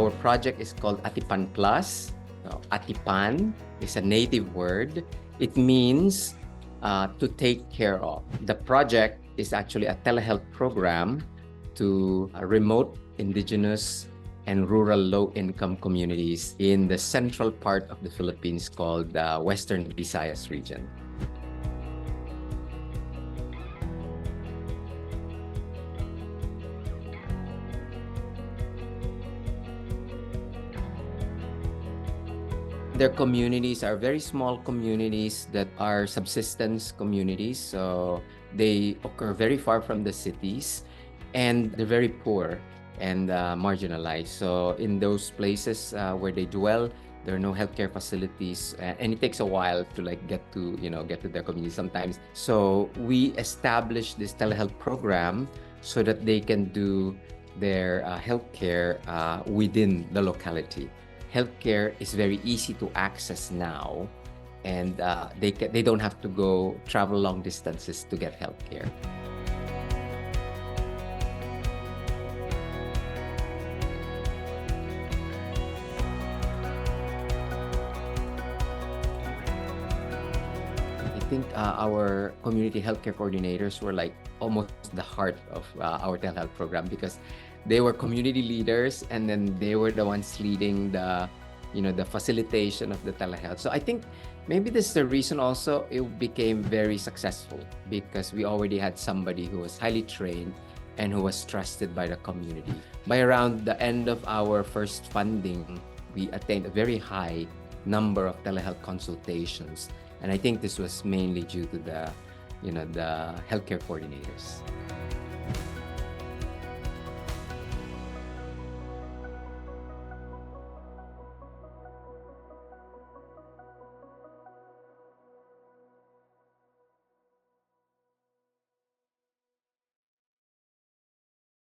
Our project is called ATIPAN Plus. ATIPAN is a native word. It means to take care of. The project is actually a telehealth program to remote, indigenous, and rural low-income communities in the central part of the Philippines called the Western Visayas region. Their communities are very small communities that are subsistence communities. So they occur very far from the cities, and they're very poor and marginalized. So in those places where they dwell, there are no healthcare facilities, and it takes a while to get to their community sometimes. So we established this telehealth program so that they can do their healthcare within the locality. Healthcare is very easy to access now, and they don't have to travel long distances to get healthcare. I think our community healthcare coordinators were almost the heart of our telehealth program, because they were community leaders, and then they were the ones leading the facilitation of the telehealth. So I think maybe this is the reason also it became very successful, because we already had somebody who was highly trained and who was trusted by the community. By around the end of our first funding, we attained a very high number of telehealth consultations. And I think this was mainly due to the healthcare coordinators.